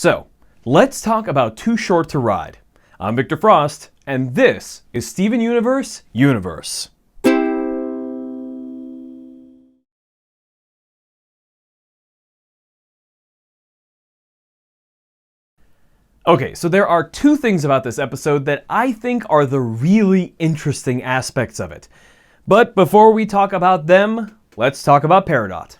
So, let's talk about Too Short to Ride. I'm Victor Frost, and this is Steven Universe Universe. Okay, so there are two things about this episode that I think are the really interesting aspects of it. But before we talk about them, let's talk about Peridot.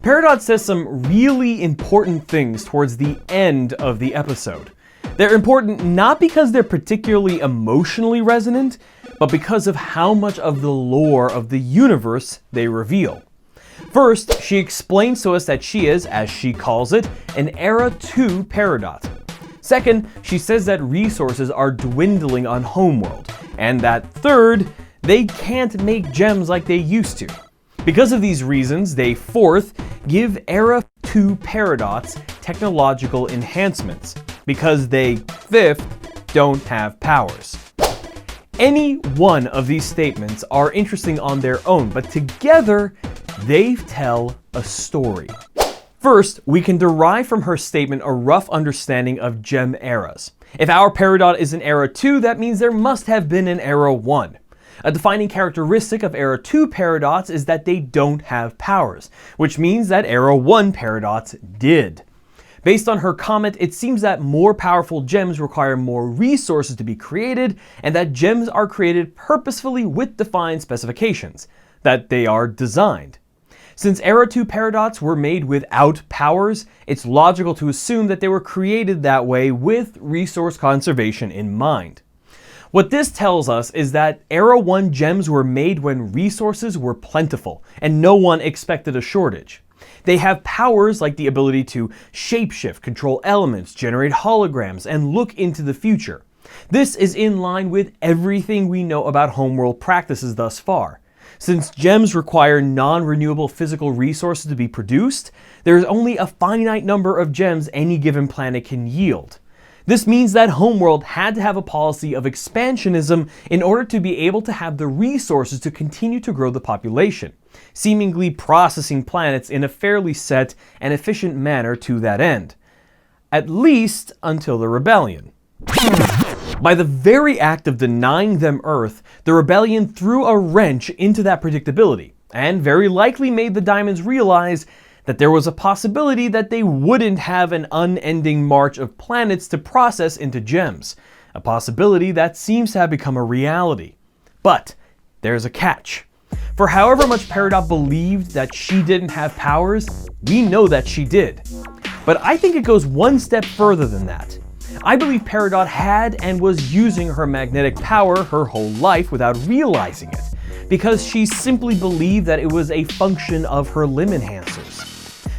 Peridot says some really important things towards the end of the episode. They're important not because they're particularly emotionally resonant, but because of how much of the lore of the universe they reveal. First, she explains to us that she is, as she calls it, an Era 2 Peridot. Second, she says that resources are dwindling on Homeworld. And that third, they can't make gems like they used to. Because of these reasons, they fourth, give Era 2 Peridots technological enhancements. Because they fifth, don't have powers. Any one of these statements are interesting on their own, but together, they tell a story. First, we can derive from her statement a rough understanding of gem eras. If our Peridot is an Era 2, that means there must have been an Era 1. A defining characteristic of Era 2 Peridots is that they don't have powers, which means that Era 1 Peridots did. Based on her comment, it seems that more powerful gems require more resources to be created, and that gems are created purposefully with defined specifications, that they are designed. Since Era 2 Peridots were made without powers, it's logical to assume that they were created that way with resource conservation in mind. What this tells us is that Era 1 gems were made when resources were plentiful, and no one expected a shortage. They have powers like the ability to shapeshift, control elements, generate holograms, and look into the future. This is in line with everything we know about Homeworld practices thus far. Since gems require non-renewable physical resources to be produced, there is only a finite number of gems any given planet can yield. This means that Homeworld had to have a policy of expansionism in order to be able to have the resources to continue to grow the population, seemingly processing planets in a fairly set and efficient manner to that end. At least until the rebellion. By the very act of denying them Earth, the rebellion threw a wrench into that predictability, and very likely made the Diamonds realize that there was a possibility that they wouldn't have an unending march of planets to process into gems, a possibility that seems to have become a reality. But there's a catch. For however much Peridot believed that she didn't have powers, we know that she did. But I think it goes one step further than that. I believe Peridot had and was using her magnetic power her whole life without realizing it, because she simply believed that it was a function of her limb enhancers.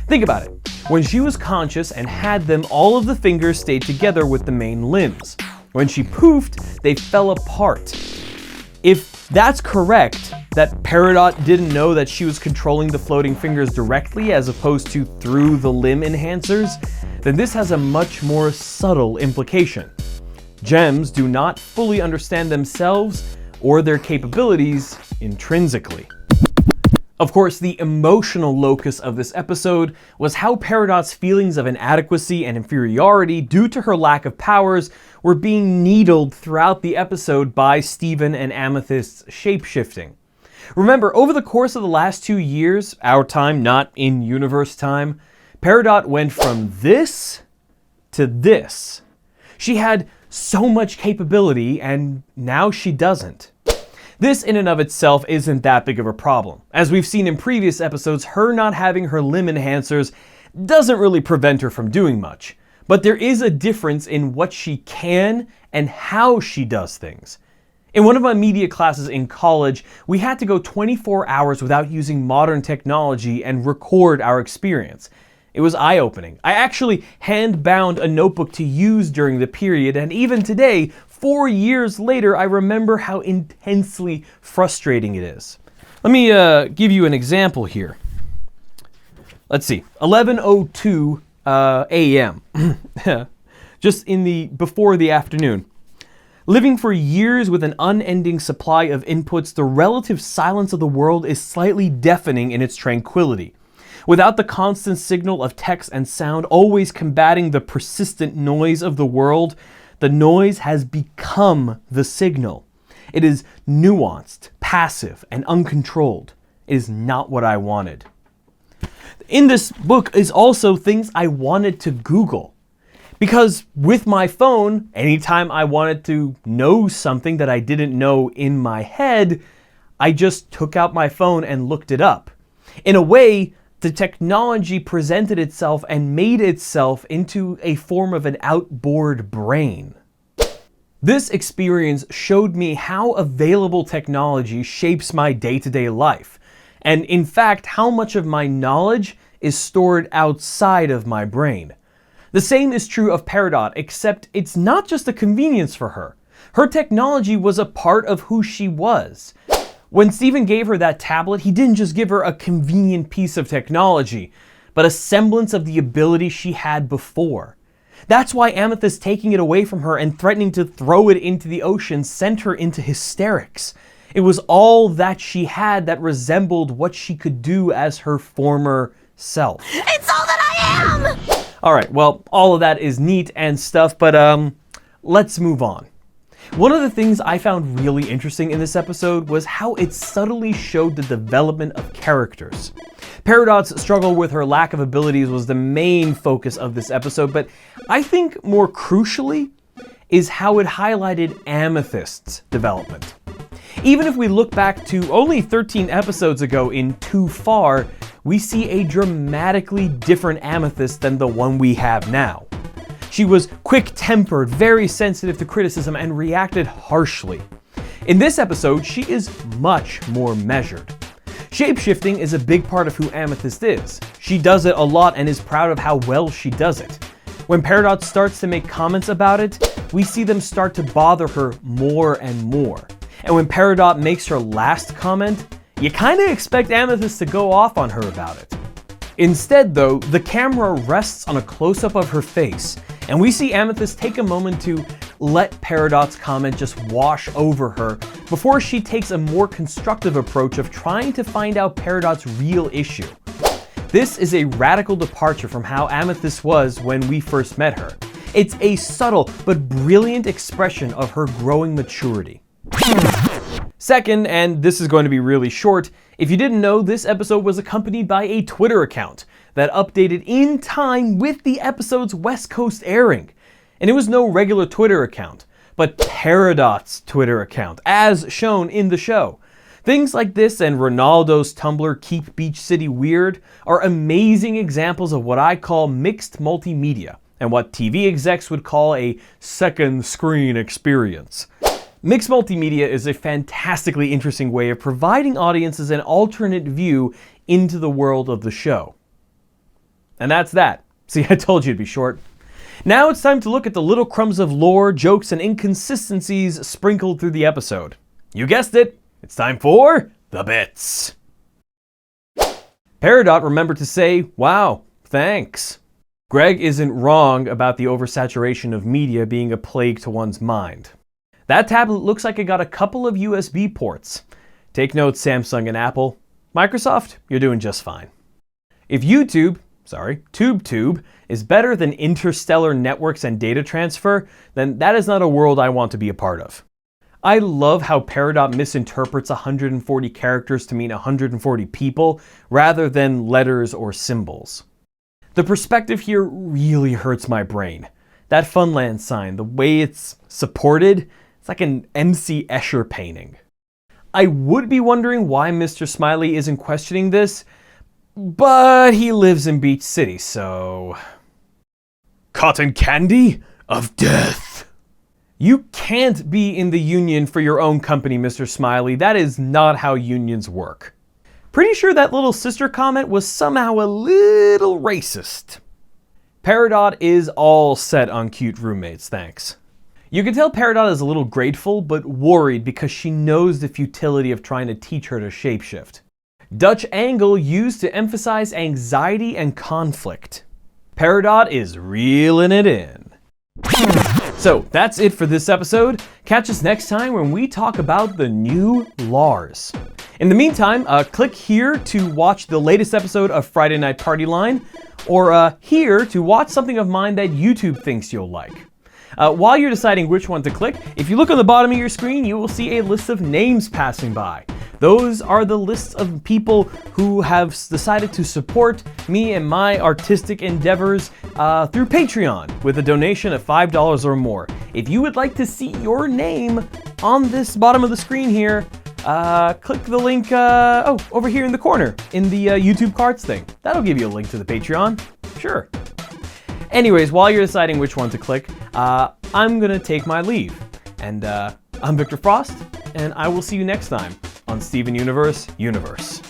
Think about it. When she was conscious and had them, all of the fingers stayed together with the main limbs. When she poofed, they fell apart. If that's correct, that Peridot didn't know that she was controlling the floating fingers directly as opposed to through the limb enhancers, then this has a much more subtle implication. Gems do not fully understand themselves or their capabilities intrinsically. Of course, the emotional locus of this episode was how Peridot's feelings of inadequacy and inferiority due to her lack of powers were being needled throughout the episode by Steven and Amethyst's shapeshifting. Remember, over the course of the last 2 years, our time, not in-universe time, Peridot went from this to this. She had so much capability, and now she doesn't. This in and of itself isn't that big of a problem. As we've seen in previous episodes, her not having her limb enhancers doesn't really prevent her from doing much. But there is a difference in what she can and how she does things. In one of my media classes in college, we had to go 24 hours without using modern technology and record our experience. It was eye-opening. I actually hand-bound a notebook to use during the period, and even today, 4 years later, I remember how intensely frustrating it is. Let me give you an example here. Let's see, 11:02 a.m. just before the afternoon. Living for years with an unending supply of inputs, the relative silence of the world is slightly deafening in its tranquility. Without the constant signal of text and sound always combating the persistent noise of the world, the noise has become the signal. It is nuanced, passive, and uncontrolled. It is not what I wanted. In this book is also things I wanted to Google. Because with my phone, anytime I wanted to know something that I didn't know in my head, I just took out my phone and looked it up. In a way, the technology presented itself and made itself into a form of an outboard brain. This experience showed me how available technology shapes my day-to-day life, and in fact, how much of my knowledge is stored outside of my brain. The same is true of Peridot, except it's not just a convenience for her. Her technology was a part of who she was. When Steven gave her that tablet, he didn't just give her a convenient piece of technology, but a semblance of the ability she had before. That's why Amethyst taking it away from her and threatening to throw it into the ocean sent her into hysterics. It was all that she had that resembled what she could do as her former self. It's all that I am! Alright, well, all of that is neat and stuff, but let's move on. One of the things I found really interesting in this episode was how it subtly showed the development of characters. Peridot's struggle with her lack of abilities was the main focus of this episode, but I think more crucially is how it highlighted Amethyst's development. Even if we look back to only 13 episodes ago in Too Far, we see a dramatically different Amethyst than the one we have now. She was quick-tempered, very sensitive to criticism, and reacted harshly. In this episode, she is much more measured. Shapeshifting is a big part of who Amethyst is. She does it a lot and is proud of how well she does it. When Peridot starts to make comments about it, we see them start to bother her more and more. And when Peridot makes her last comment, you kinda expect Amethyst to go off on her about it. Instead though, the camera rests on a close-up of her face, and we see Amethyst take a moment to let Peridot's comment just wash over her before she takes a more constructive approach of trying to find out Peridot's real issue. This is a radical departure from how Amethyst was when we first met her. It's a subtle but brilliant expression of her growing maturity. Second, and this is going to be really short, if you didn't know, this episode was accompanied by a Twitter account that updated in time with the episode's West Coast airing. And it was no regular Twitter account, but Peridot's Twitter account, as shown in the show. Things like this and Ronaldo's Tumblr Keep Beach City Weird are amazing examples of what I call mixed multimedia, and what TV execs would call a second screen experience. Mixed multimedia is a fantastically interesting way of providing audiences an alternate view into the world of the show. And that's that. See, I told you it'd be short. Now it's time to look at the little crumbs of lore, jokes, and inconsistencies sprinkled through the episode. You guessed it, it's time for the bits. Peridot remembered to say, "Wow, thanks." Greg isn't wrong about the oversaturation of media being a plague to one's mind. That tablet looks like it got a couple of USB ports. Take notes, Samsung and Apple. Microsoft, you're doing just fine. If TubeTube is better than interstellar networks and data transfer, then that is not a world I want to be a part of. I love how Peridot misinterprets 140 characters to mean 140 people rather than letters or symbols. The perspective here really hurts my brain. That Funland sign, the way it's supported, it's like an MC Escher painting. I would be wondering why Mr. Smiley isn't questioning this, but he lives in Beach City, so... Cotton candy of death. You can't be in the union for your own company, Mr. Smiley. That is not how unions work. Pretty sure that little sister comment was somehow a little racist. Peridot is all set on cute roommates, thanks. You can tell Peridot is a little grateful, but worried because she knows the futility of trying to teach her to shapeshift. Dutch angle used to emphasize anxiety and conflict. Peridot is reeling it in. So that's it for this episode. Catch us next time when we talk about the new Lars. In the meantime, click here to watch the latest episode of Friday Night Party Line, or here to watch something of mine that YouTube thinks you'll like. While you're deciding which one to click, if you look on the bottom of your screen, you will see a list of names passing by. Those are the lists of people who have decided to support me and my artistic endeavors through Patreon with a donation of $5 or more. If you would like to see your name on this bottom of the screen here, click the link over here in the corner in the YouTube cards thing. That'll give you a link to the Patreon. Sure. Anyways, while you're deciding which one to click, I'm gonna take my leave. And I'm Victor Frost, and I will see you next time on Steven Universe Universe.